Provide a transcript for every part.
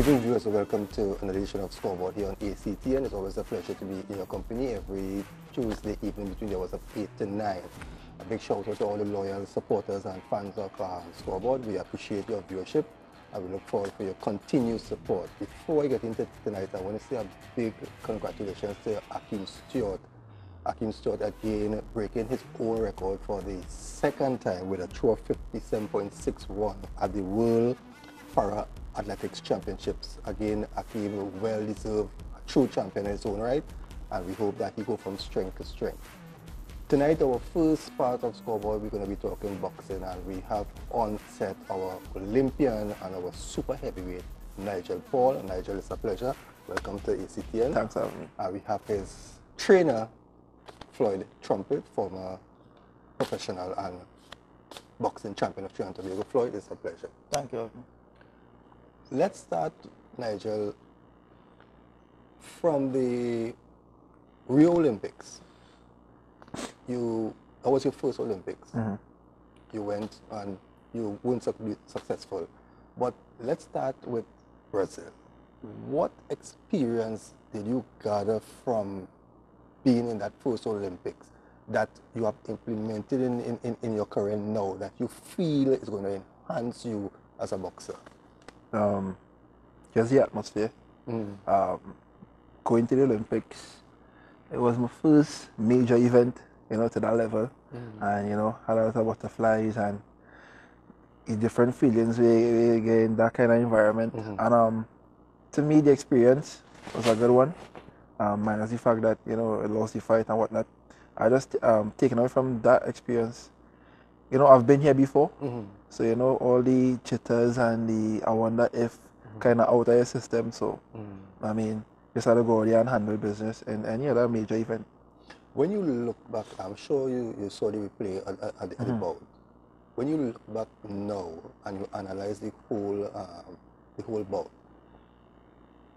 evening, viewers, and welcome to another edition of Scoreboard here on ACTN. It's always a pleasure to be in your company every Tuesday evening between the hours of 8 to 9. A big shout out to all the loyal supporters and fans of Scoreboard. We appreciate your viewership and we look forward for your continued support. Before I get into tonight, I want to say a big congratulations to Akim Stewart. Akim Stewart again breaking his own record for the second time with a throw of 57.61 at the World Para Athletics Championships. Again, Akim, well-deserved, a true champion in his own right, and we hope that he go from strength to strength. Tonight, our first part of Scoreboard, we're going to be talking boxing, and we have on set our Olympian and our super heavyweight, Nigel Paul. Nigel, it's a pleasure. Welcome to ACTN. Thanks for having me. We have his trainer, Floyd, Trumpet, former professional and boxing champion of Trinidad and Tobago. Floyd, it's a pleasure. Thank you. Let's start, Nigel, from the Rio Olympics. That was your first Olympics. You went and you weren't successful. But let's start with Brazil. What experience did you gather from being in that first Olympics that you have implemented in your career now that you feel is going to enhance you as a boxer? Just the atmosphere. Going to the Olympics, it was my first major event, to that level. And, had a lot of butterflies and different feelings we get in that kind of environment. And to me, the experience was a good one. Minus the fact that, I lost the fight and whatnot. I just taken away from that experience. I've been here before. So, all the jitters and the I wonder if kind of out of your system. So, I mean, just had to go there and handle business and yeah, that major event. When you look back, I'm sure you saw the replay at the bout. When you look back now and you analyze the whole bout,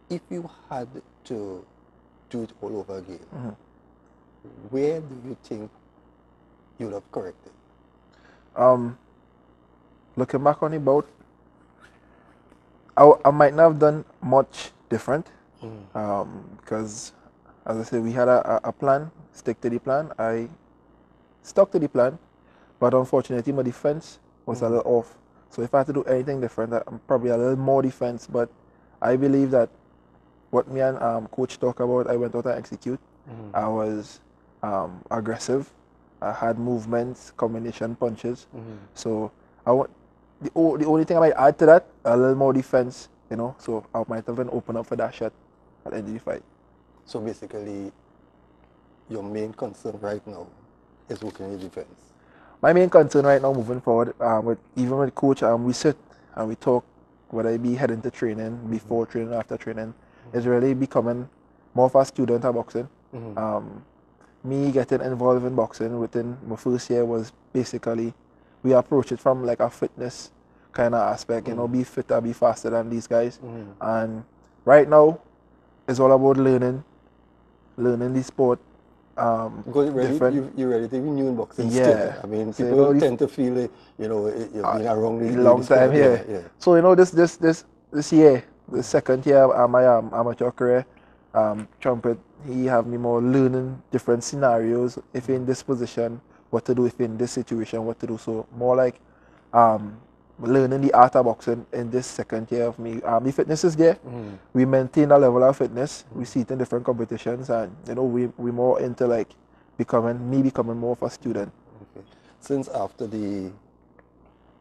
if you had to do it all over again, where do you think you would have corrected? Looking back on the bout, I might not have done much different because, as I said, we had a plan, stick to the plan. I stuck to the plan, but unfortunately my defense was a little off. So if I had to do anything different, I'm probably a little more defense, but I believe that what me and coach talk about, I went out and execute. I was aggressive. I had movements, combination punches. So the only thing I might add to that, a little more defense, so I might have been open up for that shot at the end of the fight. So basically, your main concern right now is working in your defense? My main concern right now moving forward, even with coach, we sit and we talk, whether it be heading to training, before training, after training, is really becoming more of a student of boxing. Me getting involved in boxing within my first year was basically, we approach it from like a fitness kind of aspect, be fitter, be faster than these guys. And right now, it's all about learning the sport. Because you're ready to be new in boxing still. I mean, people tend to feel, you've been around a long time here. Yeah. So, this year, the second year of my amateur career, Trumpet, he have me more learning different scenarios, if in this position, what to do, if in this situation, what to do. So more like learning the art of boxing in this second year of me. The fitness is there. We maintain a level of fitness. We see it in different competitions, and we more into like becoming more of a student. Okay. Since after the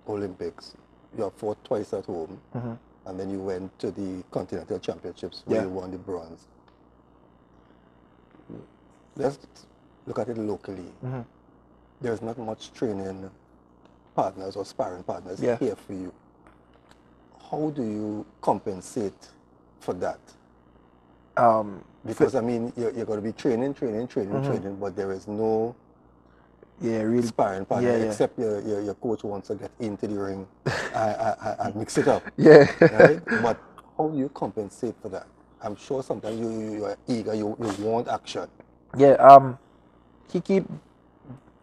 Olympics, you have fought twice at home, and then you went to the Continental Championships where you won the bronze. Let's look at it locally. There's not much training partners or sparring partners here for you. How do you compensate for that? Because I mean, you're going to be training, but there is no sparring partner except your coach wants to get into the ring and mix it up. Right? But how do you compensate for that? I'm sure sometimes you are eager, you want action.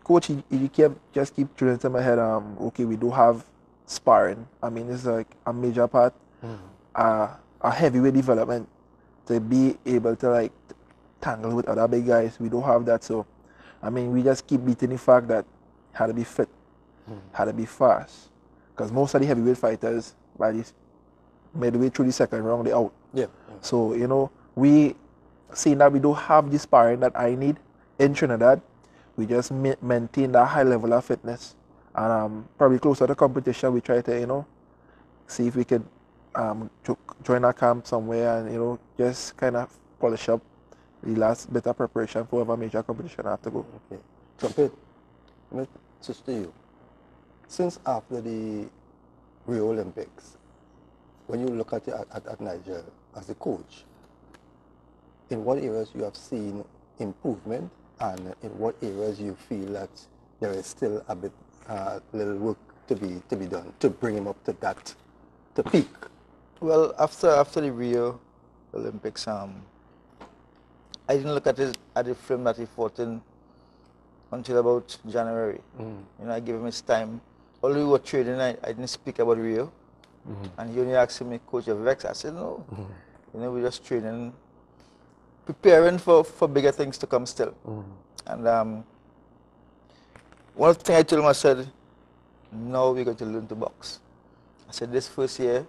Coach, he just keep drilling to my head, okay, we do have sparring. I mean, it's like a major part. a heavyweight development to be able to like tangle with other big guys. We don't have that, so I mean we just keep beating the fact that had to be fit, had to be fast, because most of the heavyweight fighters by this midway through the second round they out. Yeah. So you know we seeing that we don't have the sparring that I need in Trinidad, we just maintain that high level of fitness, and probably closer to competition we try to see if we could join a camp somewhere and just kind of polish up the last bit of preparation for whatever major competition I have to go. Okay. Trumpet, let me switch to you. Since after the Rio Olympics, when you look at Nigel as a coach, in what areas you have seen improvement, and in what areas you feel that there is still a bit little work to be done to bring him up to that to peak? Well, after the Rio Olympics, I didn't look at the film that he fought in until about January. I gave him his time. Although we were training, I didn't speak about Rio. And he only asked me, Coach, you're vexed? I said, no. We're just training, preparing for bigger things to come still. And one thing I told him, I said, now we're going to learn to box. I said, this first year,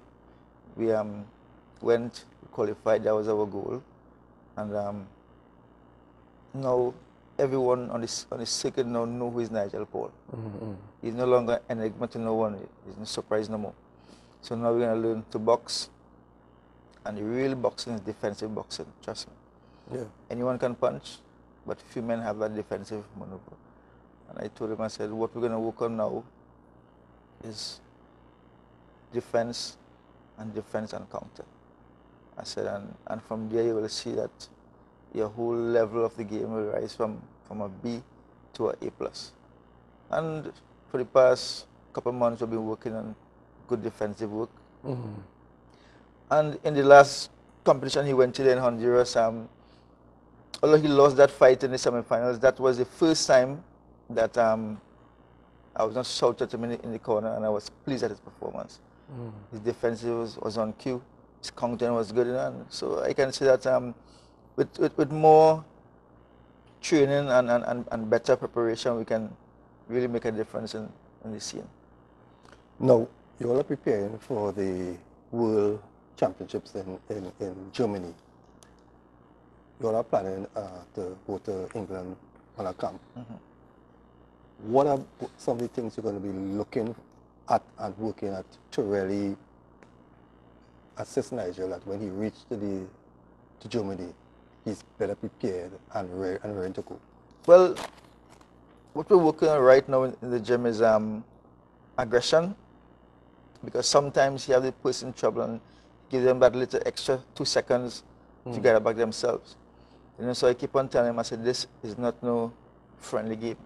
we went, qualified, that was our goal. And now everyone on the circuit now know who is Nigel Paul. He's no longer an enigma to no one. He's no surprise no more. So now we're going to learn to box. And the real boxing is defensive boxing, trust me. Yeah. Anyone can punch, but few men have that defensive maneuver. And I told him, I said, what we're going to work on now is defense and counter. I said, and from there you will see that your whole level of the game will rise from a B to a A+. And for the past couple of months, we've been working on good defensive work. And in the last competition he went to in Honduras, although he lost that fight in the semifinals, that was the first time that I was not shouted at him in the corner, and I was pleased at his performance. His defensive was on cue, his counter was good enough. So I can say that with more training and better preparation, we can really make a difference in the scene. Now, you all are preparing for the World Championships in Germany. You all are planning to go to England on a camp. What are some of the things you're going to be looking at and working at to really assist Nigel that when he reaches to Germany, he's better prepared and ready to go? Well, what we're working on right now in the gym is aggression, because sometimes you have the person in trouble and give them that little extra 2 seconds to get back themselves. So I keep on telling him, I said, this is not no friendly game.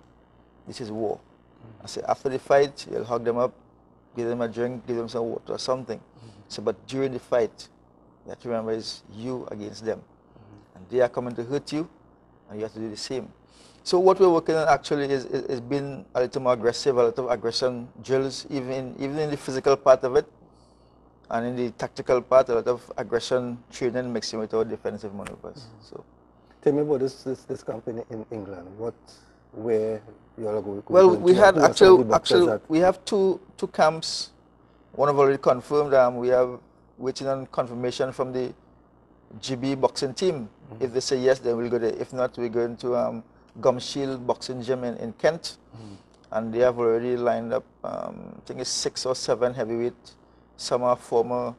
This is war. I said, after the fight, you'll hug them up, give them a drink, give them some water or something. So, but during the fight, you have to remember it's you against them. And they are coming to hurt you, and you have to do the same. So what we're working on actually is being a little more aggressive, a lot of aggression drills, even in the physical part of it, and in the tactical part, a lot of aggression training mixing with our defensive maneuvers. So, tell me about this company in England. Where you all are going? Well, we had actually we have two camps. One have already confirmed. We have waiting on confirmation from the GB boxing team. If they say yes, then we'll go there. If not, we're going to Gumshield Boxing Gym in Kent, and they have already lined up. I think it's 6 or 7 heavyweight. Some are former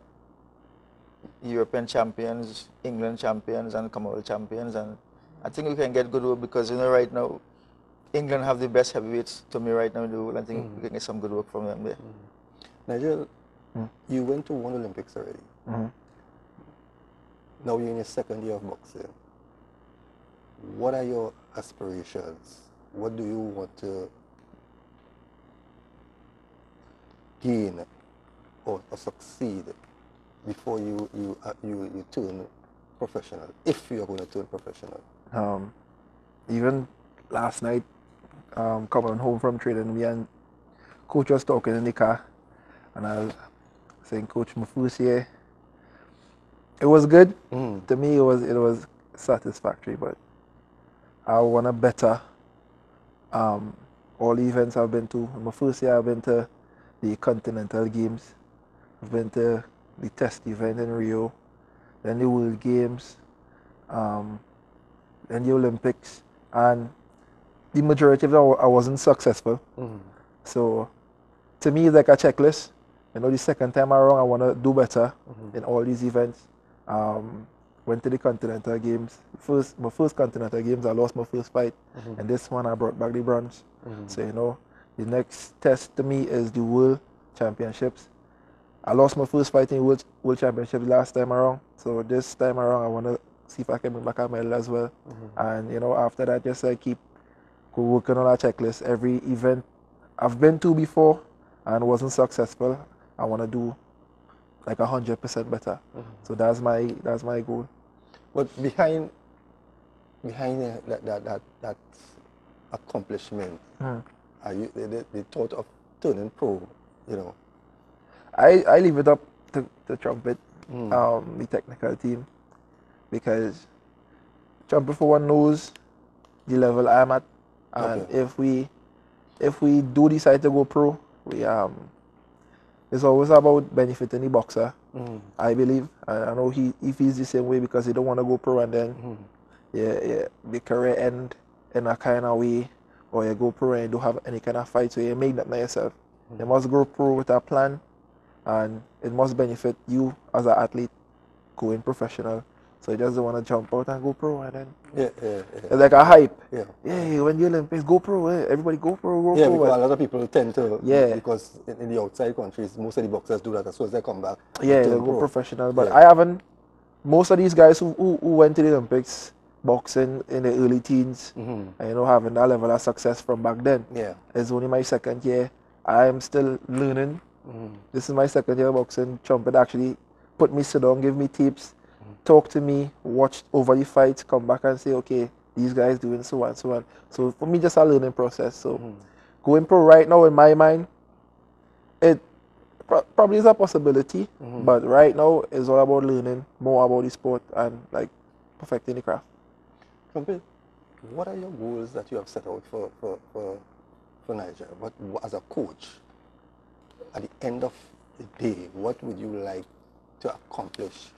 European champions, England champions, and Commonwealth champions, and I think we can get good work because right now England have the best heavyweights to me right now in the world. I think we can get some good work from them there. Nigel, you went to 1 Olympics already. Now you're in your 2nd year of boxing. What are your aspirations? What do you want to gain or succeed before you turn professional, if you're going to turn professional? Even last night, coming home from training, me and Coach was talking in the car, and I was saying, Coach, my first year, It was good. To me, it was satisfactory, but I want to better all the events I've been to. In my first year, I've been to the Continental Games. I've been to the test event in Rio, then the World Games, then the Olympics, and the majority of them I wasn't successful. So to me, it's like a checklist. You know, the second time around, I want to do better in all these events. Went to the Continental Games. My first Continental Games, I lost my first fight, and this one I brought back the bronze. So you know, the next test to me is the World Championships. I lost my first fight in World Championships last time around, so this time around I want to see if I can bring back a medal as well. And you know, after that, just keep working on our checklist. Every event I've been to before and wasn't successful, I want to do like 100% better. So that's my goal. But behind that accomplishment, are you the thought of turning pro? You know, I leave it up to Trumpet, the technical team, because Trumpet for one knows the level I'm at, and if we do decide to go pro, it's always about benefiting the boxer. I believe. I know he feels the same way because he don't want to go pro and then the career end in a kind of way, or you go pro and you don't have any kind of fight, so you make that by yourself. You must go pro with a plan, and it must benefit you as an athlete going professional. So you just don't want to jump out and go pro and then it's like a hype. When the Olympics, go pro, everybody go pro, go pro. Because a lot of people tend to, because in the outside countries, most of the boxers do that as soon as they come back. They go professional. But I haven't. Most of these guys who went to the Olympics boxing in the early teens, and you know, having that level of success from back then. It's only my second year. I am still learning. This is my second year of boxing. Trumpet actually put me sit down, give me tips, talk to me, watch over the fights, come back and say, okay, these guys doing so and so on. So for me, just a learning process. So going pro right now, in my mind, it probably is a possibility, but right now it's all about learning more about the sport and like perfecting the craft. Trumpet, what are your goals that you have set out for Nigel? But as a coach, at the end of the day, what would you like to accomplish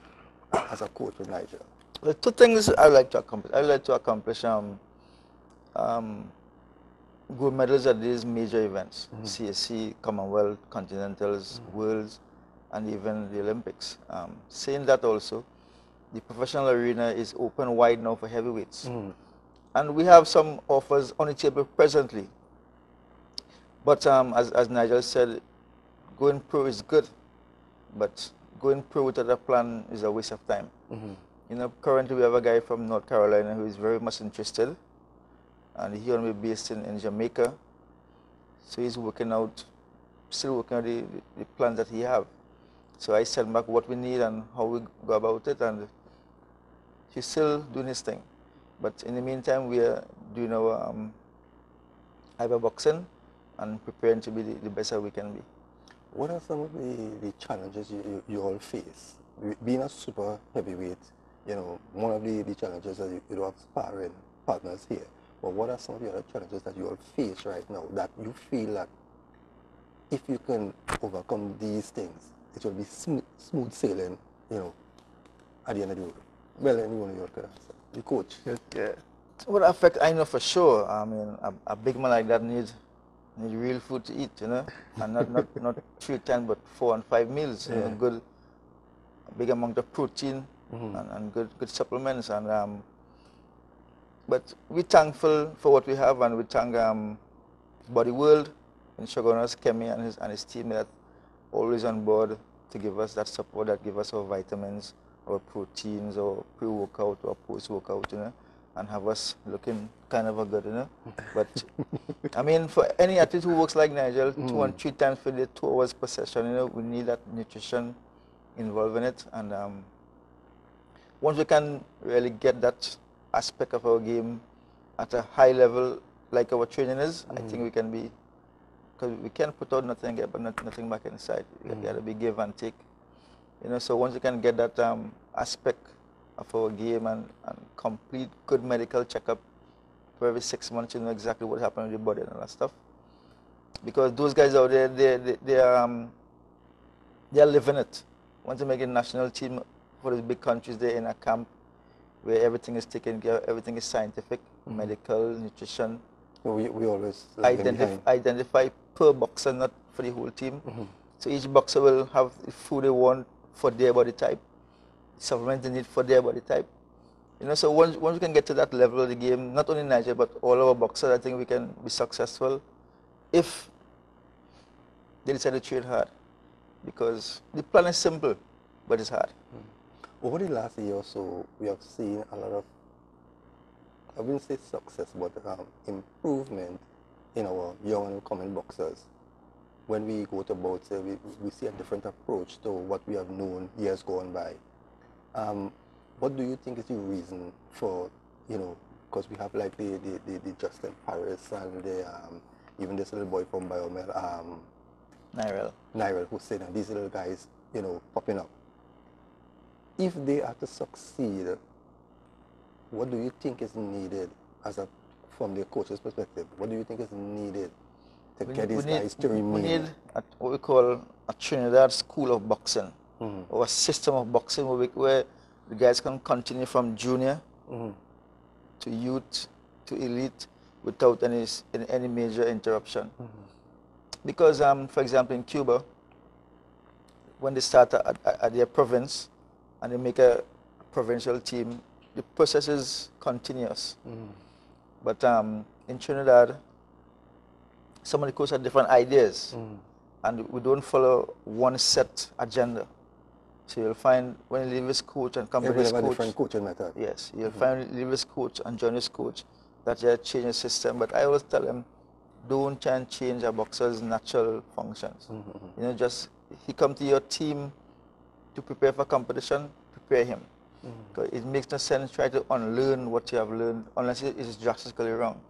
as a coach with Nigel? The two things I like to accomplish. I like to accomplish gold medals at these major events, CSC, Commonwealth, Continentals, Worlds, and even the Olympics. Saying that also, the professional arena is open wide now for heavyweights. And we have some offers on the table presently. But as Nigel said, going pro is good, but going pro without a plan is a waste of time. You know, currently we have a guy from North Carolina who is very much interested, and he only based in Jamaica. So he's working out, still working out the plans that he have. So I sent back what we need and how we go about it, and he's still doing his thing. But in the meantime, we are doing our hyper boxing and preparing to be the best that we can be. What are some of the challenges you all face? Being a super heavyweight, you know, one of the challenges that you don't have sparring partners here. But what are some of the other challenges that you all face right now that you feel that if you can overcome these things, it will be smooth sailing, you know, at the end of the road? Well, anyone of you could answer. The coach. What affect, I know for sure. I mean, a big man like that needs real food to eat, you know, and not 3 times, but 4 and 5 meals. You know, a big amount of protein and good supplements. And but we're thankful for what we have, and we thank Body World in Shogunas, Kemi and his team that always on board to give us that support, that give us our vitamins, our proteins, or pre-workout or post-workout, you know, and have us looking kind of good, you know. But I mean, for any athlete who works like Nigel, 2 and 3 times per day, 2 hours per session, you know, we need that nutrition involved in it. And once we can really get that aspect of our game at a high level, like our training is, I think we can be, because we can't put out nothing, but nothing back inside. We got to be give and take, you know. So once you can get that aspect of our game and complete good medical checkup for every 6 months. You know exactly what happened with your body and all that stuff. Because those guys out there, they're living it. Once they make a national team for these big countries, they're in a camp where everything is taken care of, everything is scientific, medical, nutrition. We always identify per boxer, not for the whole team. So each boxer will have the food they want for their body type, supplements they need for their body type. You know, so once we can get to that level of the game, not only Nigel but all our boxers, I think we can be successful if they decide to train hard. Because the plan is simple, but it's hard. Over the last year or so, we have seen a lot of, I wouldn't say success, but improvement in our young and coming boxers. When we go to bouts, we see a different approach to what we have known years gone by. What do you think is the reason for, you know, because we have like the Justin Paris and the, even this little boy from Biomel, Nigel, who's saying these little guys, you know, popping up. If they are to succeed, what do you think is needed from the coach's perspective? What do you think is needed to get these guys to remain? We need what we call a Trinidad school of boxing, or a system of boxing where the guys can continue from junior to youth to elite without any major interruption. Because, for example, in Cuba, when they start at their province and they make a provincial team, the process is continuous. But in Trinidad, some of the coaches have different ideas, and we don't follow one set agenda. So you'll find when you leave this coach and come to this coach, different coaching method. Yes, you'll find when you leave this coach and join this coach that you change the system. But I always tell them, don't try and change a boxer's natural functions. You know, just he come to your team to prepare for competition, prepare him. Because it makes no sense try to unlearn what you have learned unless it is drastically wrong.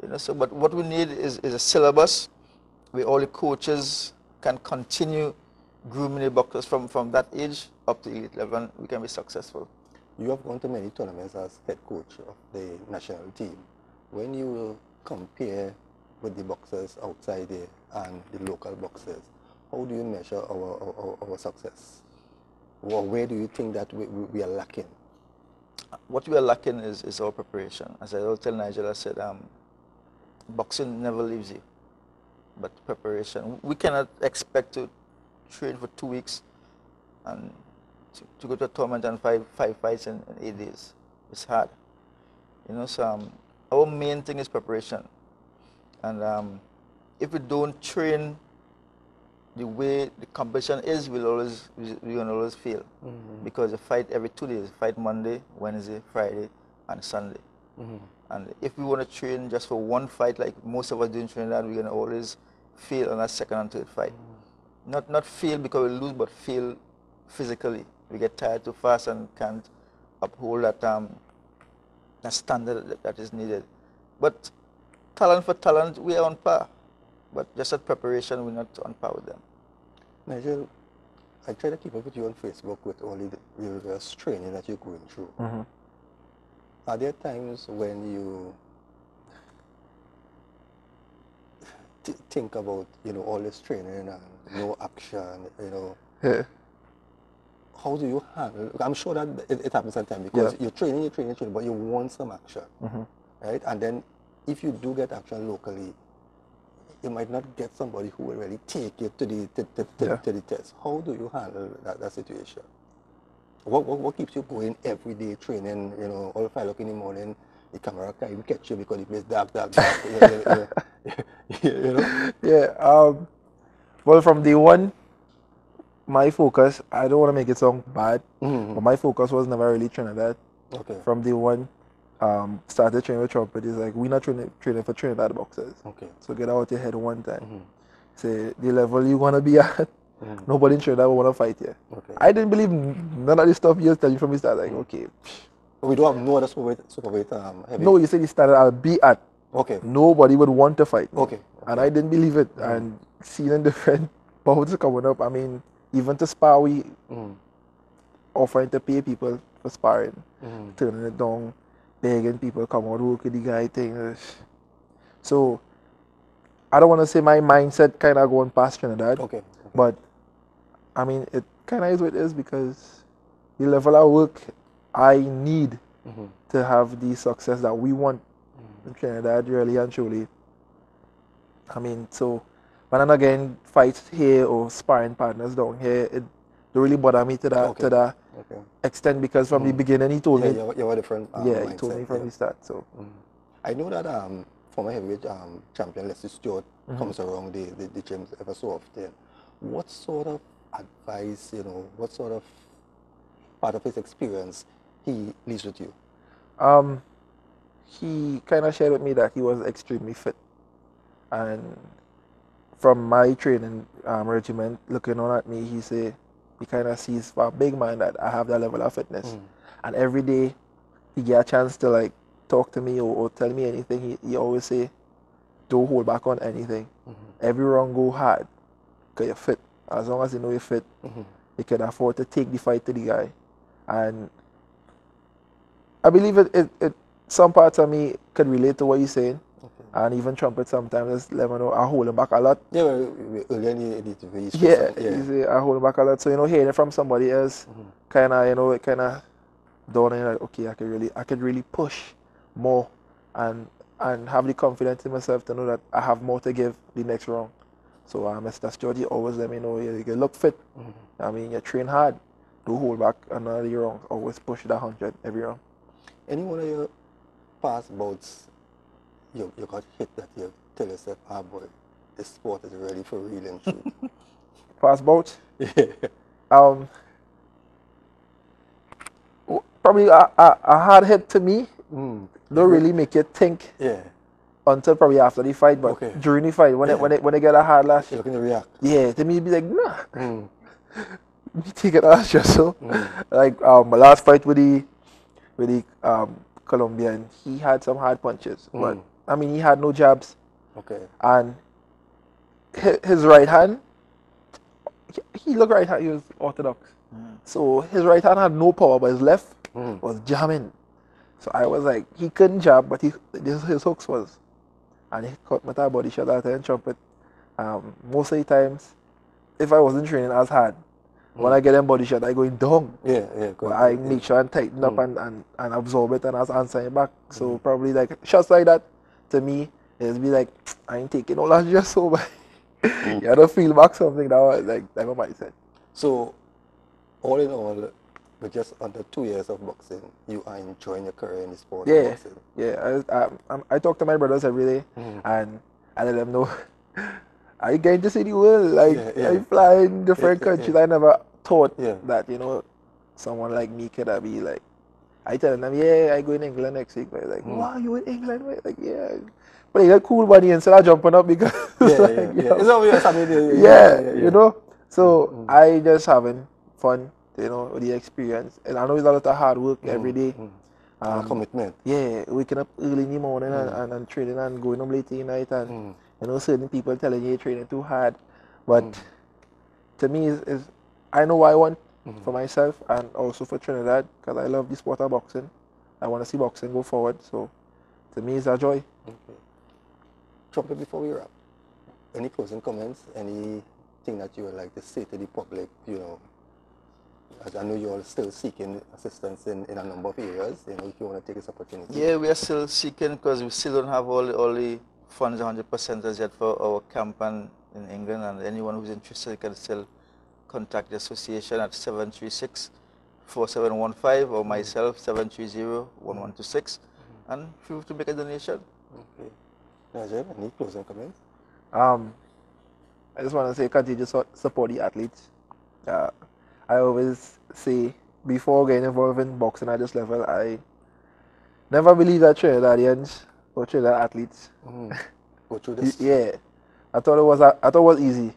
You know, so but what we need is a syllabus where all the coaches can continue grooming the boxers from that age up to elite level, and we can be successful. You have gone to many tournaments as head coach of the national team. When you compare with the boxers outside there and the local boxers, how do you measure our success? Or where do you think that we are lacking? What we are lacking is our preparation. As I always tell Nigel, I said, boxing never leaves you, but preparation. We cannot expect to train for 2 weeks and to go to a tournament and five fights in 8 days. It's hard. You know, so our main thing is preparation. And if we don't train the way the competition is, we're gonna always fail. Because you fight every 2 days. You fight Monday, Wednesday, Friday, and Sunday. And if we want to train just for one fight, like most of us do in Trinidad, we're gonna always fail on that second and third fight. Not fail because we lose, but fail physically. We get tired too fast and can't uphold that standard that is needed. But talent for talent, we are on par. But just at preparation, we're not on par with them. Nigel, I try to keep up with you on Facebook with all the reverse training that you're going through. Are there times when you think about, you know, all this training and no action, you know? Yeah. How do you handle? I'm sure that it happens sometimes because you're training, but you want some action, right? And then if you do get action locally, you might not get somebody who will really take you to the test. How do you handle that situation? What keeps you going every day training, you know, all 5 o'clock in the morning, the camera can't even catch you because the place dark. You know? Yeah. Well, from day one, my focus, I don't want to make it sound bad, but my focus was never really Trinidad. Okay. From day one, started training with Trumpet. It's like, we're not training for Trinidad boxers. Okay. So get out your head one time. Say, the level you want to be at, nobody in Trinidad will want to fight you. Okay. I didn't believe none of this stuff you tell you from the start. Like, okay. We don't have no other superweight heavy? No, you said the standard I'll be at. Okay. Nobody would want to fight me. Okay. And I didn't believe it. And seeing different bouts coming up, I mean, even to spar, offering to pay people for sparring, turning it down, begging people come out work with the guy thing. So I don't want to say my mindset kind of going past Trinidad, Okay. but I mean it kind of is what it is because the level of work I need to have the success that we want in Trinidad, really and truly. I mean, so, but then again, fights here or sparring partners down here, it don't really bother me to that extent because from the beginning he told me. Yeah, you have a different he told me from the start. So. I know that former heavyweight champion Leslie Stewart comes around the gyms ever so often. What sort of advice, what sort of part of his experience he leaves with you? He kind of shared with me that he was extremely fit. And from my training regiment, looking on at me, he kind of sees for a big man that I have that level of fitness. And every day he get a chance to like talk to me or tell me anything, he always say, don't hold back on anything. Every round go hard because you're fit. As long as you know you're fit, you can afford to take the fight to the guy. And I believe it some parts of me could relate to what you're saying. And even Trumpet sometimes just let me know I hold him back a lot. Yeah, earlier in the interview, you say I hold him back a lot. So hearing it from somebody else, kind of it kind of dawned on you like, okay, I could really push more and have the confidence in myself to know that I have more to give the next round. So Mr. Stewart always let me know you look fit. I mean, you train hard, don't hold back another round. Always push that 100 every round. Any one of your past bouts, you got hit that you tell yourself, boy, this sport is ready for real and true. Past bouts? Yeah. Probably a hard hit to me. Don't really make you think. Yeah. Until probably after the fight, but during the fight, when they get a hard lash, you're looking to react. Yeah, to me it'd be like, nah. Me take it as just so. Like my last fight with the Colombian, he had some hard punches, but I mean he had no jabs. Okay. And his right hand, he looked right hand, he was orthodox. So his right hand had no power, but his left was jamming. So I was like, he couldn't jab, but his hooks was. And he caught my body shot out and Trumpet. Most of the times, if I wasn't training as hard, when I get them body shot, I go down. Yeah. But I make sure and tighten up and absorb it and I was answering back. So probably like shots like that, to me, it'd be like, I ain't taking all that just so bad. You had to feel back something that was like what my mindset. So, all in all, with just under 2 years of boxing, you are enjoying your career in the sport of boxing. Yeah. I talk to my brothers every day and I let them know I get to see the world. Like I fly in different countries. I never thought that someone like me could be like. I tell them, I go in England next week. But like, wow, you in England? Like, yeah. But you got cool money instead of jumping up because It's obvious. I mean, So I just having fun, with the experience. And I know it's a lot of hard work every day. Commitment. Yeah, waking up early in the morning and training and going home late at night and certain people telling you you're training too hard. But to me, I know what I want for myself and also for Trinidad because I love the sport of boxing. I want to see boxing go forward. So to me, it's a joy. Okay. Trumpet, before we wrap, any closing comments? Anything that you would like to say to the public? As I know you're still seeking assistance in a number of areas. If you want to take this opportunity. Yeah, we are still seeking because we still don't have all the funds 100% as yet for our camp in England. And anyone who's interested can still contact the association at 736-4715 or myself 730-1126 and feel to make a donation. Okay. Nigel, any closing comments? I just want to say continue to support the athletes. I always say before getting involved in boxing at this level, I never believed that Trinidadians or Trinidad athletes go through this. Yeah, I thought it was easy.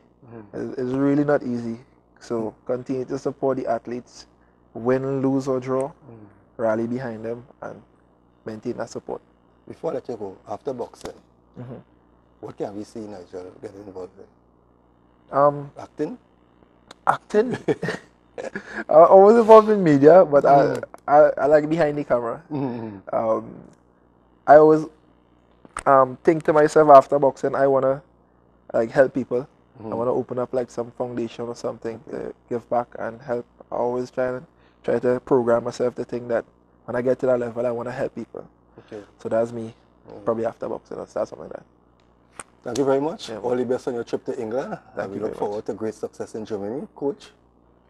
It's really not easy. So continue to support the athletes, win, lose or draw, rally behind them and maintain that support. Before I let you go, after boxing, what can we see Nigel get involved in? Acting? I was involved in media, but I like behind the camera. I always think to myself after boxing, I wanna like help people. I wanna open up like some foundation or something to give back and help. I always try to program myself to think that when I get to that level, I wanna help people. Okay. So that's me. Probably after boxing, I'll start something like that. Thank you very much. Yeah, All the best on your trip to England. Thank We you look very forward much. to great success in Germany, Coach.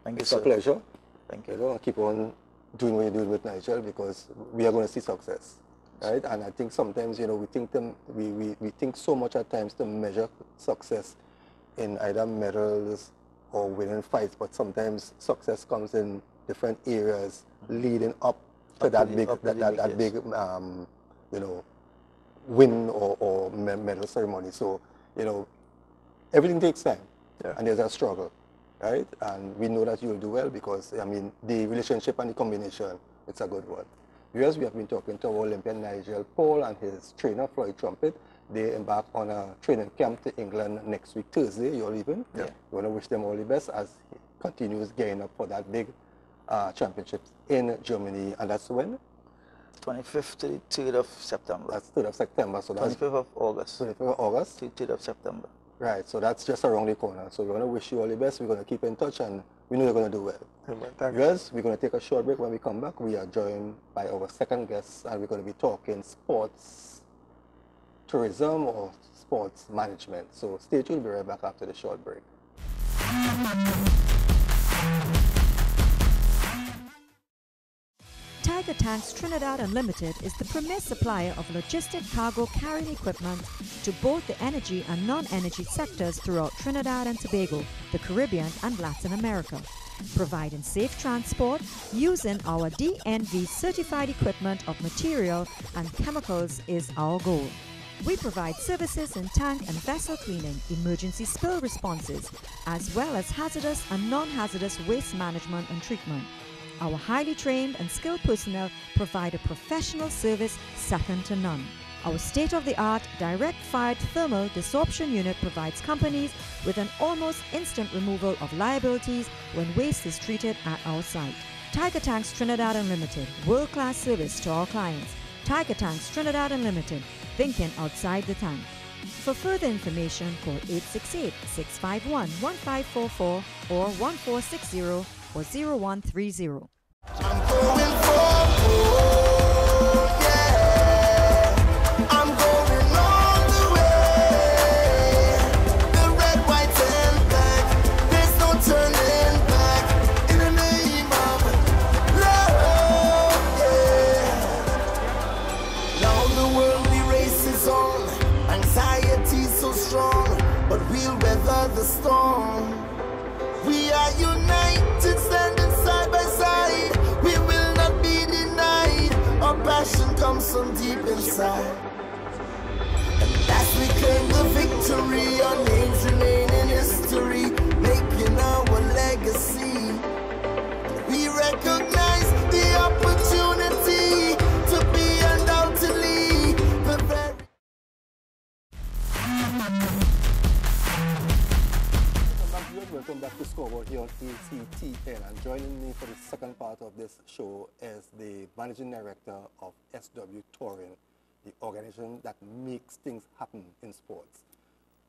Thank you, It's sir. a pleasure. Thank You you. know, keep on doing what you're doing with Nigel because we are going to see success, right? And I think sometimes, you know, we think so much at times to measure success in either medals or winning fights, but sometimes success comes in different areas leading up to that big, you know, win or medal ceremony. So, you know, everything takes time, and there's a struggle, right? And we know that you'll do well because, I mean, the relationship and the combination, it's a good one. Viewers, we have been talking to our Olympian Nigel Paul and his trainer, Floyd Trumpet. They embark on a training camp to England next week, Thursday, you're leaving. Yeah. We want to wish them all the best as he continues gearing up for that big championships in Germany, and that's when? 25th to the 3rd of September. That's 3rd of September, so that's 25th of August. 25th of August? To 3rd of September. Right, so that's just around the corner. So we want to wish you all the best. We're going to keep in touch, and we know you're going to do well. Thanks. Yes, we're going to take a short break. When we come back, we are joined by our second guest, and we're going to be talking sports tourism or sports management. So stay tuned. We'll be right back after the short break. Tiger Tanks Trinidad Unlimited is the premier supplier of logistic cargo carrying equipment to both the energy and non-energy sectors throughout Trinidad and Tobago, the Caribbean and Latin America. Providing safe transport using our DNV certified equipment of material and chemicals is our goal. We provide services in tank and vessel cleaning, emergency spill responses, as well as hazardous and non-hazardous waste management and treatment. Our highly trained and skilled personnel provide a professional service second to none. Our state-of-the-art direct-fired thermal desorption unit provides companies with an almost instant removal of liabilities when waste is treated at our site. Tiger Tanks Trinidad Unlimited, world-class service to our clients. Tiger Tanks Trinidad Unlimited, thinking outside the tank. For further information, call 868-651-1544 or 1460 or 0130. I'm going forward, yeah. I'm going all the way. The red, white, and black. There's no turning back. In the name of love, yeah. Now the worldly race is on. Anxiety so strong, but we'll weather the storm. We are united, standing side by side. We will not be denied. Our passion comes from deep inside. And as we claim the victory, our names remain in history, making our legacy. We recognize the opportunity to be undoubtedly the very. Welcome back to Scoreboard here on ACTN, and joining me for the second part of this show is the Managing Director of SW Touring, the organization that makes things happen in sports.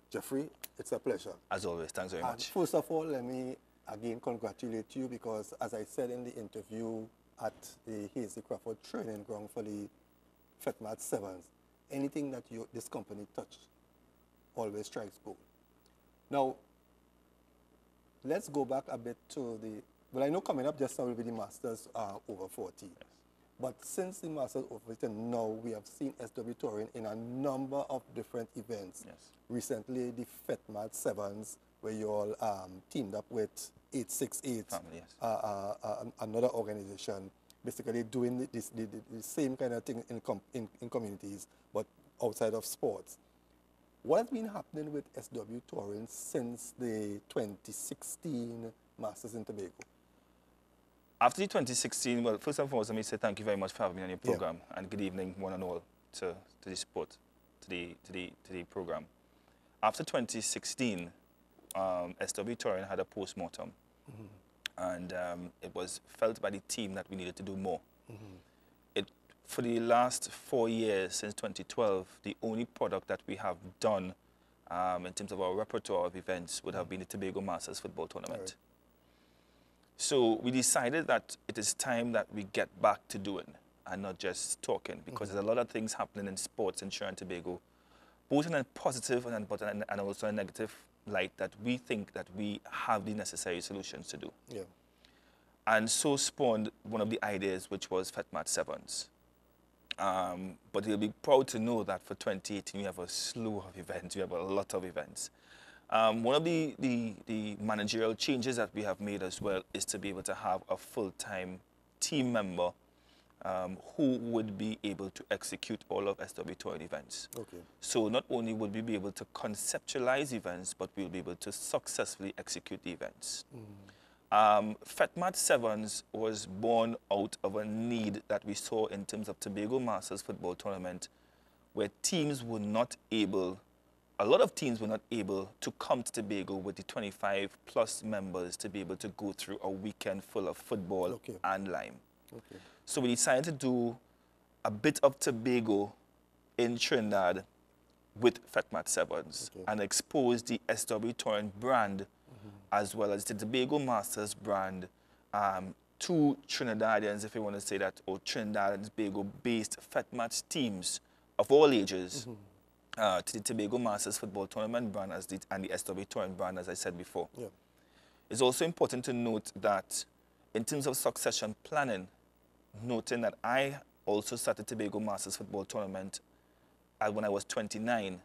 Jeffrey, it's a pleasure. As always, thanks very much. First of all, let me again congratulate you because, as I said in the interview at the Hazy Crawford training ground for the FETMAT 7s, anything that this company touched always strikes gold. Now, let's go back a bit to well, I know coming up just now will be the Masters over 40. Yes. But since the Masters over 40, now we have seen SW Touring in a number of different events. Yes. Recently, the FETMAT 7s, where you all teamed up with 868, Family, yes. another organization, basically doing the same kind of thing in communities, but outside of sports. What has been happening with SW Touring since the 2016 Masters in Tobago? After the 2016, well, first and foremost, let me say thank you very much for having me on your program, and good evening, one and all, to the support, to the program. After 2016, SW Touring had a post-mortem, And it was felt by the team that we needed to do more. For the last 4 years, since 2012, the only product that we have done in terms of our repertoire of events would have been the Tobago Masters Football Tournament. Right. So we decided that it is time that we get back to doing and not just talking, because there's a lot of things happening in sports in Trinidad and Tobago, both in a positive and also a negative light, that we think that we have the necessary solutions to do. Yeah. And so spawned one of the ideas, which was FETMAT Sevens. But you'll be proud to know that for 2018 we have a slew of events, we have a lot of events. One of the managerial changes that we have made as well is to be able to have a full-time team member who would be able to execute all of SW Touring events. Okay. So not only would we be able to conceptualize events, but we'll be able to successfully execute the events. FETMAT Sevens was born out of a need that we saw in terms of Tobago Masters Football Tournament, where teams were not able, a lot of teams were not able to come to Tobago with the 25 plus members to be able to go through a weekend full of football and lime. Okay. So we decided to do a bit of Tobago in Trinidad with FETMAT Sevens and expose the SW Touring brand as well as the Tobago Masters brand to Trinidadians, if you want to say that, or Trinidad and Tobago-based FETMAT teams of all ages to the Tobago Masters Football Tournament brand and the SW Touring brand, as I said before. Yeah. It's also important to note that in terms of succession planning, noting that I also started Tobago Masters Football Tournament when I was 29,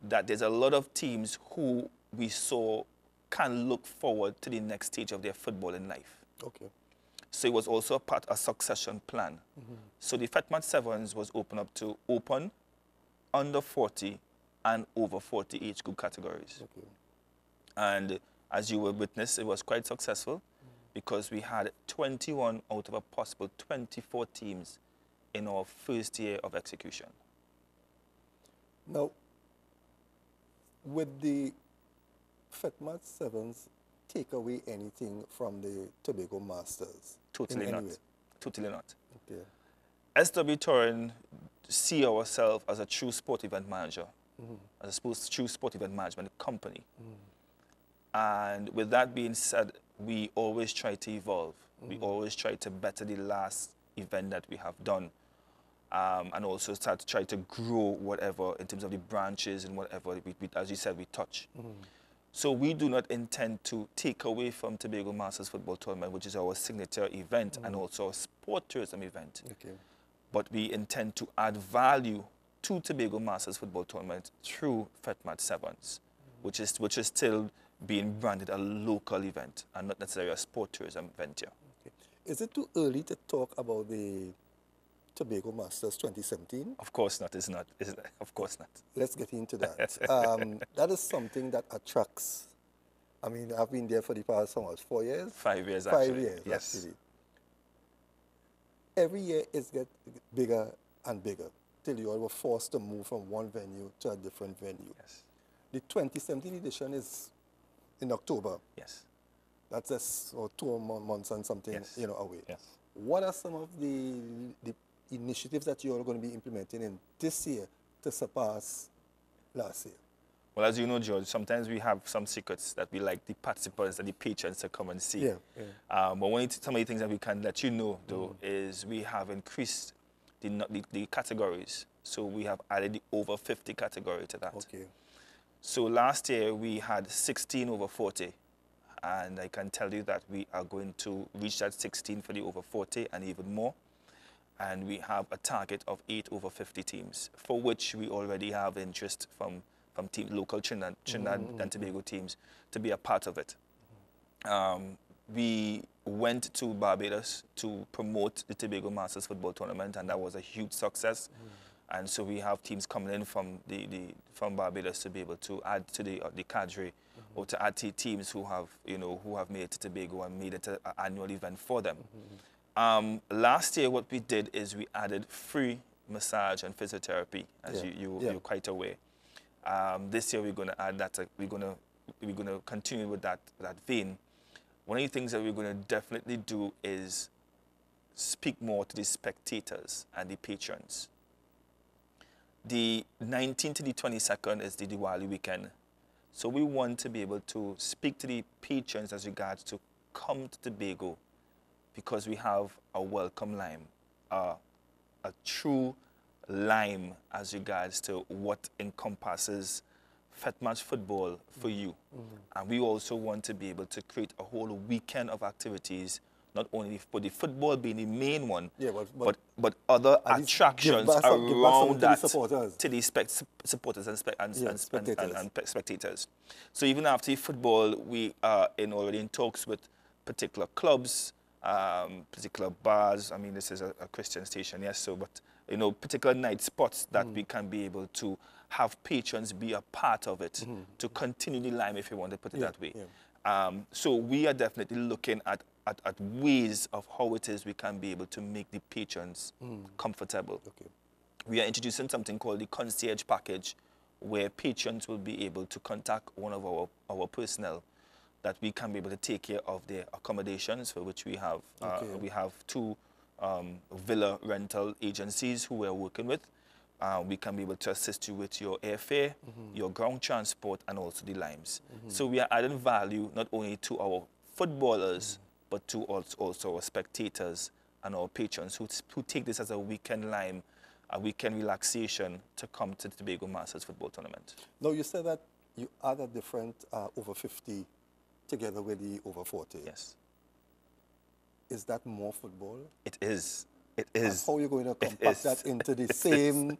that there's a lot of teams who we saw can look forward to the next stage of their footballing life. Okay. So it was also a succession plan. So the FETMAT Sevens was open up to open, under 40, and over 40 age group categories. Okay. And as you will witness, it was quite successful because we had 21 out of a possible 24 teams in our first year of execution. Now, with the FETMAT Sevens, take away anything from the Tobago Masters? Totally not. Way? Totally not. Okay. SW Touring see ourselves as a true sport event manager, as a true sport event management company. And with that being said, we always try to evolve. We always try to better the last event that we have done. And also start to try to grow whatever in terms of the branches and whatever, as you said, we touch. So we do not intend to take away from Tobago Masters Football Tournament, which is our signature event and also a sport tourism event. Okay. But we intend to add value to Tobago Masters Football Tournament through FETMAT Sevens, which is still being branded a local event and not necessarily a sport tourism event here. Okay. Is it too early to talk about the Tobago Masters 2017? Of course not, it's not. Of course not. Let's get into that. That is something that attracts. I mean, I've been there for the past, 4 years? 5 years, actually. 5 years, yes. actually. Every year it's get bigger and bigger till you all were forced to move from one venue to a different venue. Yes. The 2017 edition is in October. Yes. That's just 2 months and something, Yes. Away. Yes. What are some of the initiatives that you're going to be implementing in this year to surpass last year? Well, as you know, George, sometimes we have some secrets that we like the participants and the patrons to come and see. Yeah. But some of the things that we can let you know, though, is we have increased the categories. So we have added the over 50 category to that. Okay. So last year we had 16 over 40. And I can tell you that we are going to reach that 16 for the over 40 and even more. And we have a target of 8 over 50 teams, for which we already have interest from local Trinidad and Tobago teams to be a part of it. We went to Barbados to promote the Tobago Masters Football Tournament, and that was a huge success. And so we have teams coming in from Barbados to be able to add to the cadre, or to add to teams who have made it to Tobago and made it an annual event for them. Last year, what we did is we added free massage and physiotherapy, as you're quite aware. This year we're going to add that. We're going to continue with that vein, one of the things that we're going to definitely do is speak more to the spectators and the patrons. The 19th to the 22nd is the Diwali weekend. So we want to be able to speak to the patrons as regards to come to Tobago, because we have a welcome lime, a true lime as regards to what encompasses Fet Match football for you. And we also want to be able to create a whole weekend of activities, not only for the football being the main one, but other attractions around that to the supporters and spectators. So even after football, we are already in talks with particular clubs, particular bars. I mean, this is a Christian station, yes, so, but, you know, particular night spots that we can be able to have patrons be a part of it, to continue the lime, if you want to put it that way. So we are definitely looking at ways of how it is we can be able to make the patrons comfortable. We are introducing something called the concierge package, where patrons will be able to contact one of our personnel that we can be able to take care of their accommodations, for which we have two villa rental agencies who we are working with. We can be able to assist you with your airfare, your ground transport, and also the limes. So we are adding value not only to our footballers, but to also our spectators and our patrons who take this as a weekend lime, a weekend relaxation to come to the Tobago Masters Football Tournament. Now, you said that you add a different over 50 together with the over 40. Yes. Is that more football? It is. It is. How are you going to compact that into the same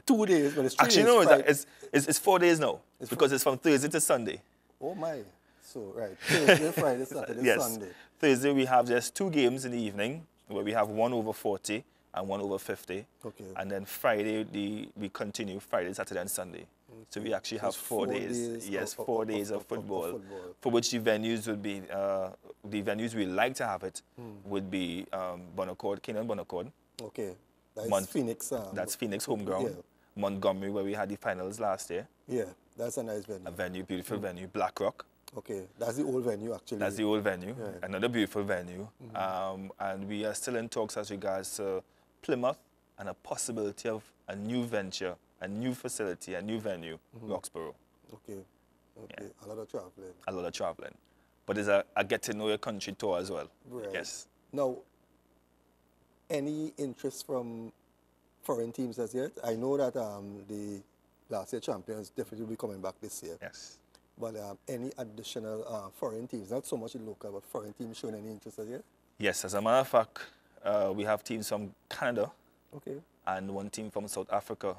2 days? But it's 3 Actually, days, no, it's 4 days now, because it's from Thursday to Sunday. Oh, my. So, right, Thursday, Friday, Saturday, yes. Sunday. Thursday, we have just 2 games in the evening, where we have 1 over 40 and 1 over 50. Okay. And then Friday, we continue Friday, Saturday, and Sunday. Okay. So we actually have 4 days. Yes, 4 days of football, for which the venues would be, the venues we like to have it would be Bonaccord, Canaan Bonaccord. Okay. That's Phoenix. That's Phoenix home ground. Yeah. Montgomery, where we had the finals last year. Yeah, that's a nice venue. A venue, beautiful venue. Black Rock. Okay, that's the old venue, actually. That's the old venue, another beautiful venue. And we are still in talks as regards Plymouth and a possibility of a new venture, a new facility, a new venue, Roxborough. Okay, yeah. A lot of traveling. A lot of traveling. But there's a get to know your country tour as well. Right. Yes. Now, any interest from foreign teams as yet? I know that the last year champions definitely will be coming back this year. Yes. But any additional foreign teams, not so much in local, but foreign teams showing any interest as yet? Yes, as a matter of fact, we have teams from Canada and 1 team from South Africa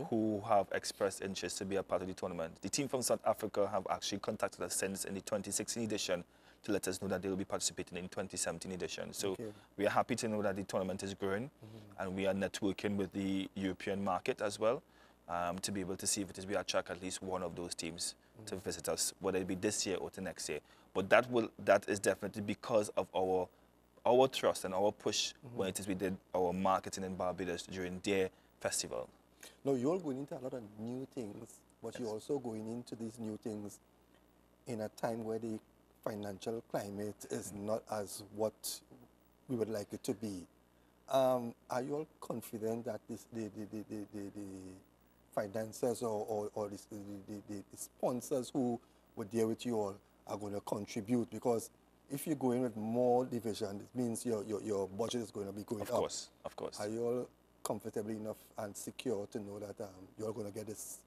who have expressed interest to be a part of the tournament. The team from South Africa have actually contacted us since in the 2016 edition to let us know that they will be participating in the 2017 edition. So we are happy to know that the tournament is growing, and we are networking with the European market as well, to be able to see if it is we attract at least one of those teams to visit us, whether it be this year or the next year. But that is definitely because of our trust and our push when it is we did our marketing in Barbados during their festival. Now, you're going into a lot of new things, but you're also going into these new things in a time where the financial climate is not as what we would like it to be. Are you all confident that the financiers or the sponsors who were there with you all are going to contribute? Because if you go in with more division, it means your budget is going to be going up. Of course. Are you all comfortable enough and secure to know that you're going to get this,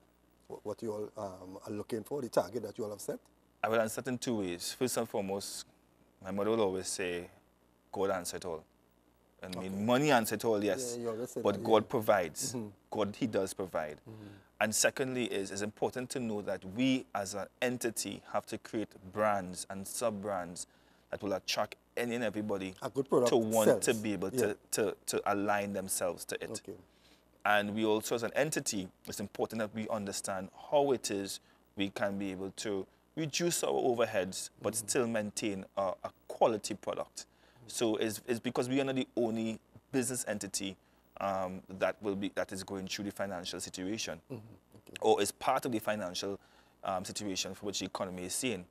what you all are looking for, the target that you all have set? I will answer it in 2 ways. First and foremost, my mother will always say, God answer it all. I mean, money answer it all, yes, but God provides. God, He does provide. And secondly it's important to know that we as an entity have to create brands and sub-brands that will attract any and everybody to want to be able to align themselves to it. And we also, as an entity, it's important that we understand how it is we can be able to reduce our overheads, but still maintain a quality product. So it's because we are not the only business entity that is going through the financial situation, or is part of the financial situation for which the economy is seeing.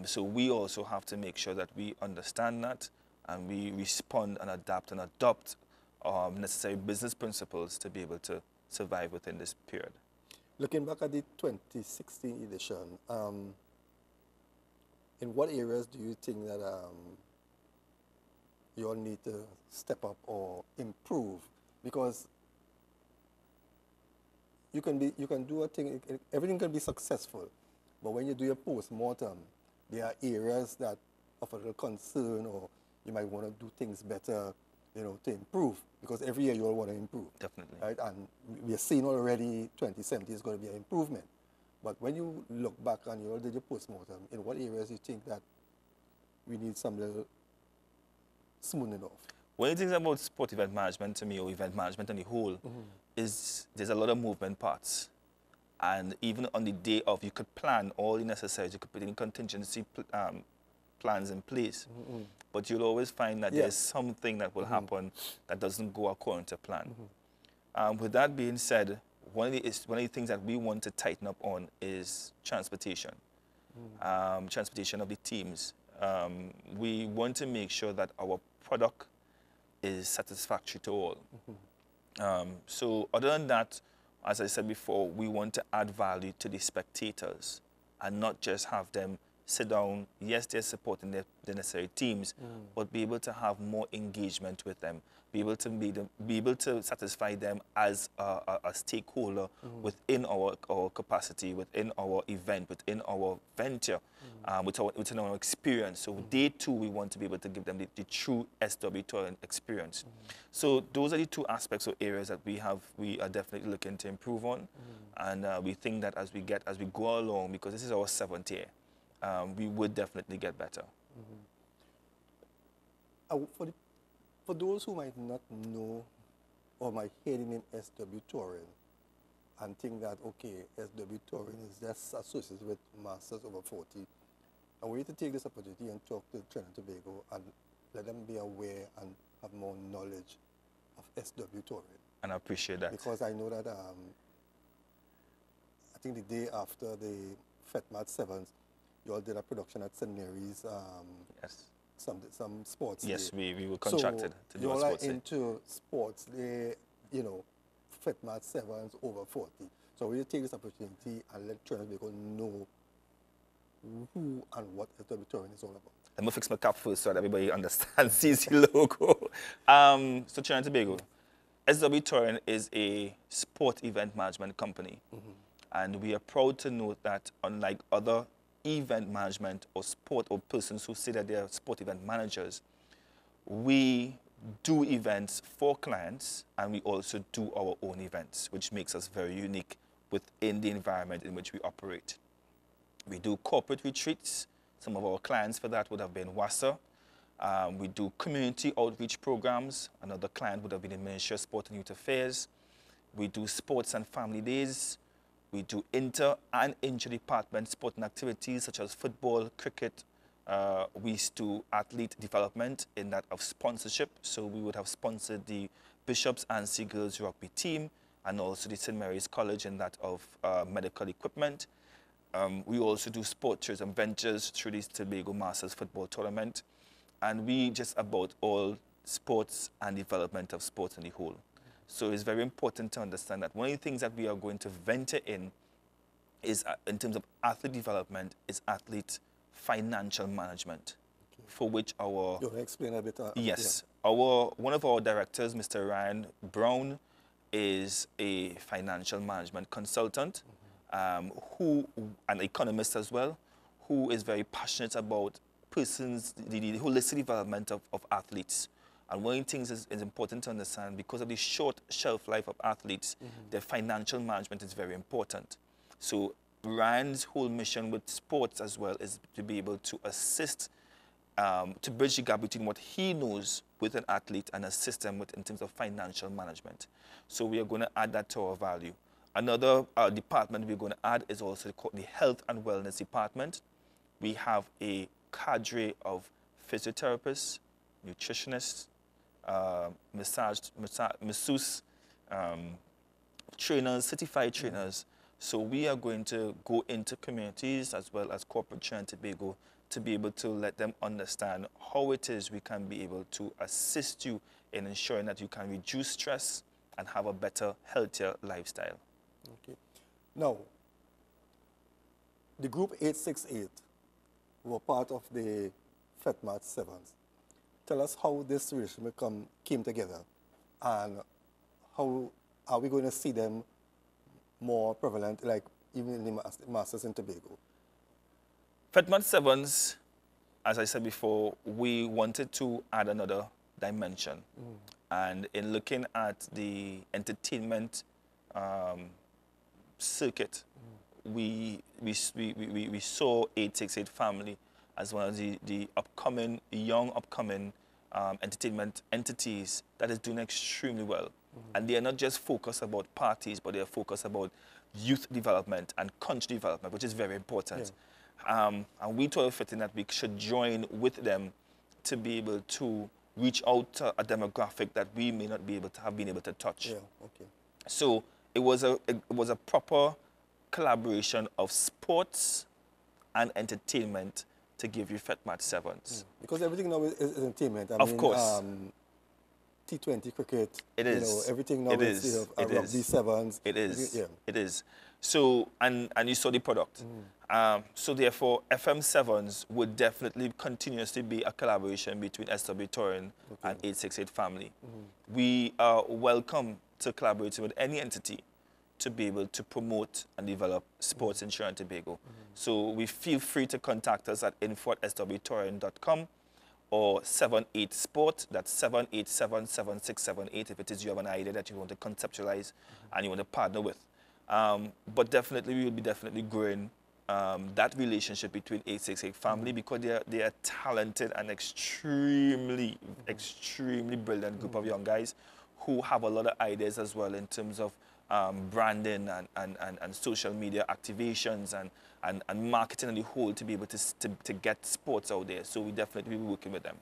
So we also have to make sure that we understand that and we respond and adapt and adopt necessary business principles to be able to survive within this period. Looking back at the 2016 edition, in what areas do you think that you all need to step up or improve? Because you can do a thing, everything can be successful, but when you do your post-mortem, there are areas that of a little concern, or you might want to do things better, you know, to improve, because every year you all want to improve. Definitely. Right? And we are seeing already 2017 is going to be an improvement. But when you look back and you all did your post-mortem, in what areas you think that we need some little smoothing off? One of the things about sport event management to me, or event management on the whole, is there's a lot of movement parts. And even on the day of, you could plan all the necessaries, you could put in contingency plans in place. But you'll always find that there's something that will happen that doesn't go according to plan. With that being said, one of the things that we want to tighten up on is transportation. Transportation of the teams. We want to make sure that our product is satisfactory to all. So other than that, as I said before, we want to add value to the spectators and not just have them sit down. Yes, they're supporting the necessary teams, but be able to have more engagement with them, be able to satisfy them as a stakeholder within our capacity, within our event, within our venture, within our experience. So they too, we want to be able to give them the true SW touring experience. So those are the two aspects or areas that we are definitely looking to improve on, and we think that as we go along, because this is our 7th year, we would definitely get better. For those who might not know or might hear the name SW Touring and think that, okay, SW Touring is just associated with Masters over 40, I want you to take this opportunity and talk to Trinidad and Tobago and let them be aware and have more knowledge of SW Touring. And I appreciate that. Because I know that I think the day after the FETMAT 7th, you all did a production at St. Mary's. Yes. Some sports. Yes, day. we were contracted to do a sports day. You all are into sports. They, you know, FETMAT 7s over 40. So we take this opportunity and let Trinidad and Tobago know who and what SW Touring is all about. Let me fix my cap first so that everybody understands, sees the logo. So Trinidad and Tobago, SW Touring is a sport event management company. And we are proud to note that unlike other event management or sport or persons who say that they are sport event managers, we do events for clients and we also do our own events, which makes us very unique within the environment in which we operate. We do corporate retreats. Some of our clients for that would have been WASA. We do community outreach programs. Another client would have been the Ministry of Sport and Youth Affairs. We do sports and family days. We do inter and inter-department sporting activities such as football, cricket. We do athlete development in that of sponsorship. So we would have sponsored the Bishops and Seagulls rugby team and also the St. Mary's College in that of medical equipment. We also do sport tourism ventures through the Tobago Masters football tournament. And we just about all sports and development of sports in the whole. So it's very important to understand that one of the things that we are going to venture in is, in terms of athlete development, is athlete financial management, for which our... You want to explain a bit? Yes. One of our directors, Mr. Ryan Brown, is a financial management consultant, who, an economist as well, who is very passionate about the holistic development of athletes. And one of the things is important to understand, because of the short shelf life of athletes, their financial management is very important. So Ryan's whole mission with sports as well is to be able to assist, to bridge the gap between what he knows with an athlete and assist them with in terms of financial management. So we are going to add that to our value. Another department we're going to add is also the health and wellness department. We have a cadre of physiotherapists, nutritionists, masseuse, trainers, certified trainers, So we are going to go into communities as well as corporate Trinidad and Tobago to be able to let them understand how it is we can be able to assist you in ensuring that you can reduce stress and have a better, healthier lifestyle. Okay. Now, the group 868 were part of the FETMAT 7s. Tell us how this relationship came together and how are we going to see them more prevalent, like even in the Masters in Tobago? FETMAT 7s, as I said before, we wanted to add another dimension. And in looking at the entertainment circuit, we saw 868 Family as one of the young upcoming entertainment entities that is doing extremely well. And they are not just focused about parties, but they are focused about youth development and country development, which is very important. Yeah. And we thought it fitting that we should join with them to be able to reach out to a demographic that we may not be able to have been able to touch. Yeah, okay. So it was a proper collaboration of sports and entertainment to give you FETMAT 7s. Because everything now is entertainment. I of mean, course. T20 cricket. It is. Everything now is rugby 7s. It is. Yeah. It is. So, and you saw the product. So therefore, FM 7s would definitely continuously be a collaboration between SW Torrent and 868 Family. We are welcome to collaborate with any entity to be able to promote and develop sports in Trinidad and Tobago. So we feel free to contact us at info@swtorrent.com or 78sport, that's 7877678 if it is you have an idea that you want to conceptualize and you want to partner with. But definitely we will be definitely growing that relationship between 868 Family because they are talented and extremely brilliant group of young guys who have a lot of ideas as well in terms of branding and social media activations and marketing on the whole to be able to get sports out there. So we definitely will be working with them.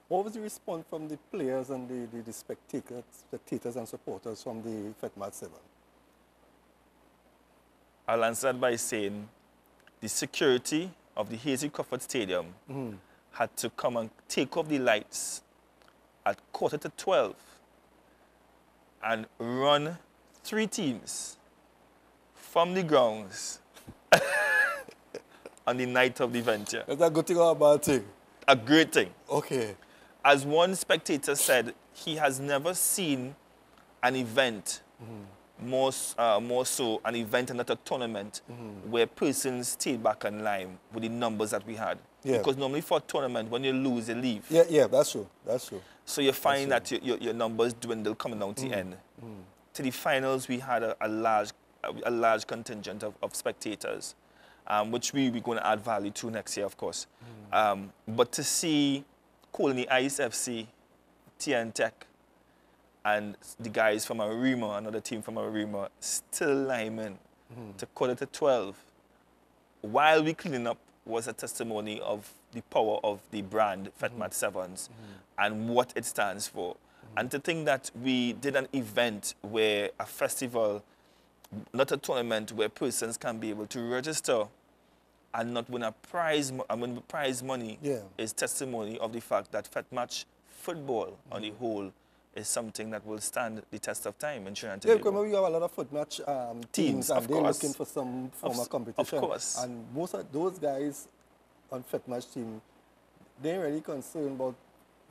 What was the response from the players and the spectators and supporters from the FETMAT 7? I'll answer that by saying the security of the Hazy Crawford Stadium had to come and take off the lights at 11:45 and run 3 teams from the grounds on the night of the event. Yeah. Is that a good thing or a bad thing? A great thing. Okay. As one spectator said, he has never seen an event, more so an event and not a tournament, where persons stayed back in line with the numbers that we had. Yeah. Because normally for a tournament, when you lose, you leave. Yeah, that's true. That's true. So you find that your numbers dwindle coming down to the end. To the finals, we had a large contingent of spectators, which we're going to add value to next year, of course. But to see Colony Ice FC, TN Tech, and the guys from Arima, another team from Arima, still linemen to 11:45 while we cleaning up was a testimony of the power of the brand FETMAT 7s and what it stands for. And to think that we did an event where a festival, not a tournament, where persons can be able to register and not win a prize, win prize money is testimony of the fact that FETMAT football on the whole is something that will stand the test of time in Trinidad and Tobago. Yeah, because we have a lot of FETMAT teams and they're looking for some form of competition. Of course. And most of those guys on FETMAT team, they ain't really concerned about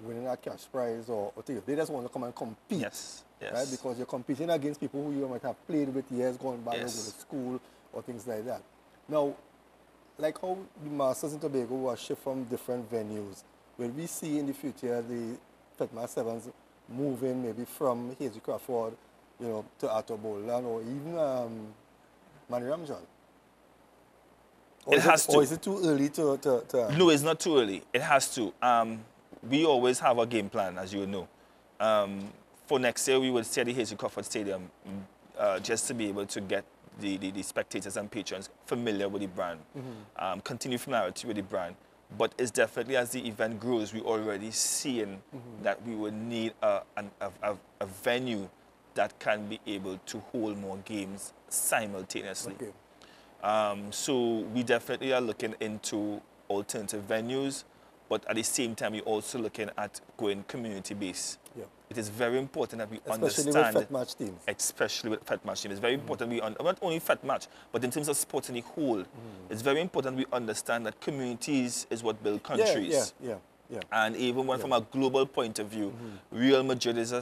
winning a cash prize or things. They just want to come and compete. Yes. Right? Because you're competing against people who you might have played with years going back, or go to school or things like that. Now, like how the Masters in Tobago was shipped from different venues, will we see in the future the FETMAT 7s moving maybe from Hazy Crawford, to Arthur Boland or even Manny Ramjan? Or it has to. Or is it too early to... No, it's not too early. It has to. We always have a game plan, as you know. For next year, we will stay at the Hazy Crawford Stadium just to be able to get the spectators and patrons familiar with the brand, continue familiarity with the brand. But it's definitely, as the event grows, we're already seeing that we would need a venue that can be able to hold more games simultaneously. Okay. So we definitely are looking into alternative venues, but at the same time, we're also looking at going community-based. Yeah. It is very important that we Especially understand, with FET match teams. especially with FET match teams. It's very important we not only FET match, but in terms of sports in the whole, it's very important we understand that communities is what build countries. Yeah. And even when from a global point of view, Real Madrid is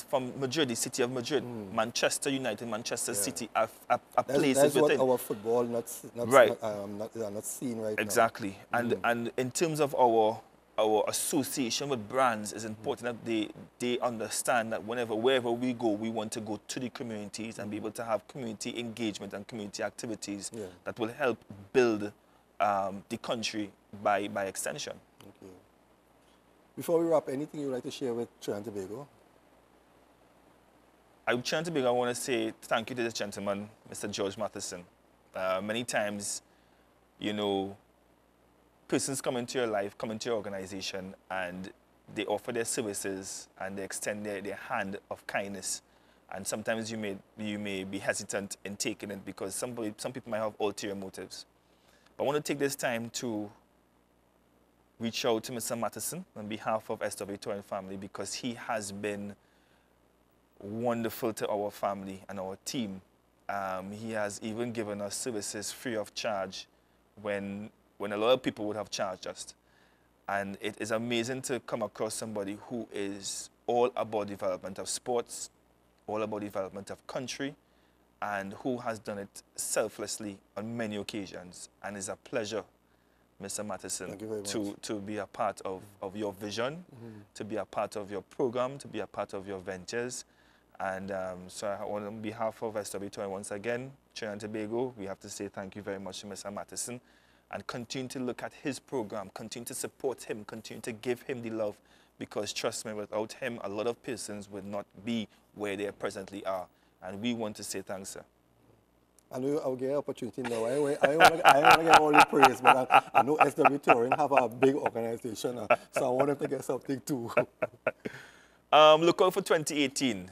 from Madrid, the city of Madrid. Manchester United, Manchester City are places That's within. what our football not seen right Exactly. now. And in terms of our association with brands, it's important that they understand that wherever we go, we want to go to the communities and be able to have community engagement and community activities that will help build the country by extension. Okay. Before we wrap, anything you'd like to share with Trinidad and Tobago? I want to say thank you to this gentleman, Mr. George Matheson. Many times, you know, persons come into your life, come into your organization, and they offer their services and they extend their hand of kindness. And sometimes you may be hesitant in taking it because some people might have ulterior motives. But I want to take this time to reach out to Mr. Matheson on behalf of SW Torrent family because he has been wonderful to our family and our team. He has even given us services free of charge when a lot of people would have charged us. And it is amazing to come across somebody who is all about development of sports, all about development of country, and who has done it selflessly on many occasions. And it's a pleasure, Mr. Matheson, to be a part of your vision, to be a part of your program, to be a part of your ventures. And so on behalf of SW Torrent once again, Trinidad and Tobago, we have to say thank you very much to Mr. Matheson and continue to look at his program, continue to support him, continue to give him the love because trust me, without him, a lot of persons would not be where they presently are. And we want to say thanks, sir. I know I'll get an opportunity now. I want to get all the praise, but I know SW Torrent have a big organization, so I want them to get something too. Look out for 2018.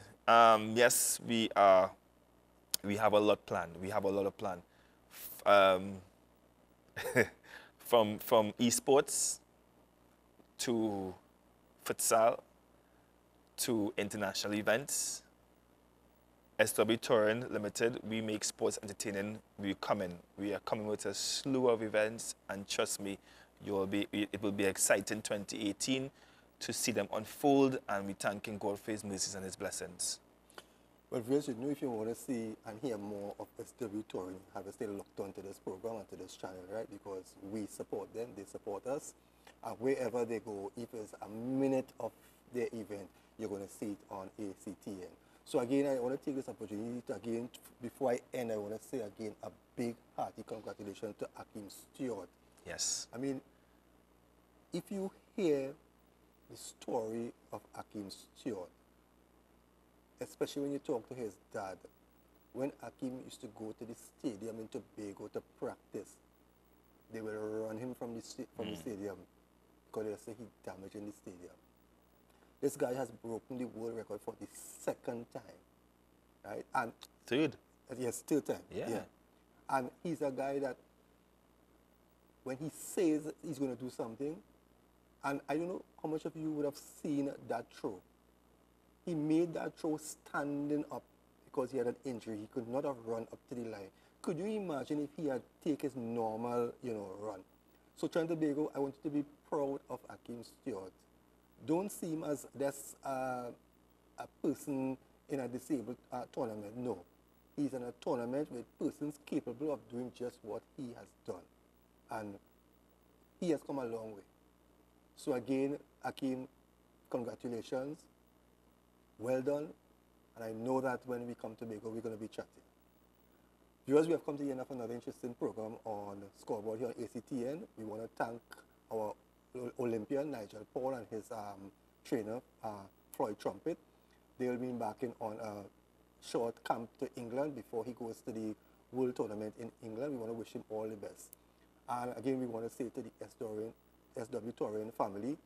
Yes, we have a lot planned. We have a lot of plan. From esports to futsal to international events. SW Torrent Limited, we make sports entertaining. We are coming with a slew of events, and trust me, it will be exciting 2018 to see them unfold, and we thanking God for his mercies and his blessings. Well, viewers, you know, if you want to see and hear more of SW Torrent, have to stay locked onto this program and to this channel, right? Because we support them, they support us, and wherever they go, if it's a minute of their event, you're going to see it on ACTN. So again, I want to take this opportunity to, again, before I end, I want to say again a big hearty congratulations to Akeem Stewart. Yes. I mean, if you hear the story of Akeem Stewart, especially when you talk to his dad, when Akeem used to go to the stadium in Tobago to practice, they will run him from the stadium because they say he damaged in the stadium. This guy has broken the world record for the second time, right? And third. Yes, third time. Yeah. And he's a guy that when he says he's going to do something, and I don't know how much of you would have seen that throw. He made that throw standing up because he had an injury. He could not have run up to the line. Could you imagine if he had taken his normal, run? So Trinidad and Tobago, I want you to be proud of Akeem Stewart. Don't see him as just a person in a disabled tournament. No. He's in a tournament with persons capable of doing just what he has done. And he has come a long way. So again, Akeem, congratulations. Well done. And I know that when we come to Tobago, we're going to be chatting. Viewers, we have come to the end of another interesting program on Scoreboard here on ACTN. We want to thank our Olympian, Nigel Paul, and his trainer, Floyd Trumpet. They will be embarking on a short camp to England before he goes to the World Tournament in England. We want to wish him all the best. And again, we want to say to the SW Torrent family,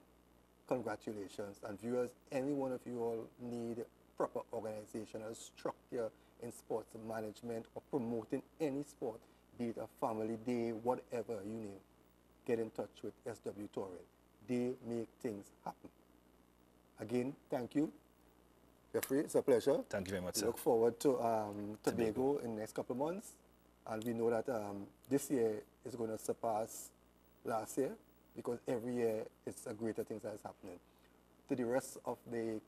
congratulations. And viewers, any one of you all need proper organizational structure in sports management or promoting any sport, be it a family day, whatever you name, get in touch with SW Touring. They make things happen. Again, thank you. Referee, it's a pleasure. Thank you very much, We sir. look forward to Tobago in the next couple of months. And we know that this year is going to surpass last year because every year it's a greater things that is happening. To the rest of the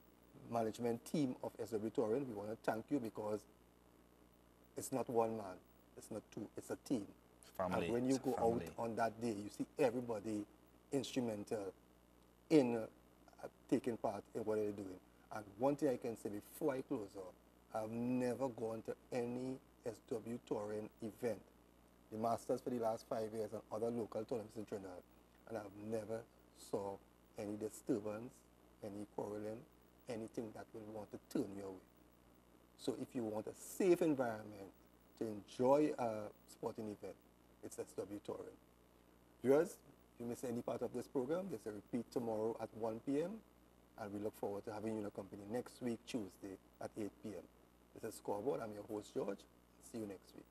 management team of SW Touring, we want to thank you because it's not one man, it's not two, it's a team. Family. And when you It's a go out family. on that day, you see everybody instrumental in taking part in what they're doing. And one thing I can say before I close off, I've never gone to any SW Touring event, the Masters for the last 5 years and other local tournaments in Trinidad, and I've never saw any disturbance, any quarreling, anything that will want to turn you away. So if you want a safe environment to enjoy a sporting event, it's SW Touring. Viewers, if you miss any part of this program, there's a repeat tomorrow at 1 p.m. and we look forward to having you in the company next week, Tuesday at 8 p.m. This is Scoreboard. I'm your host, George. See you next week.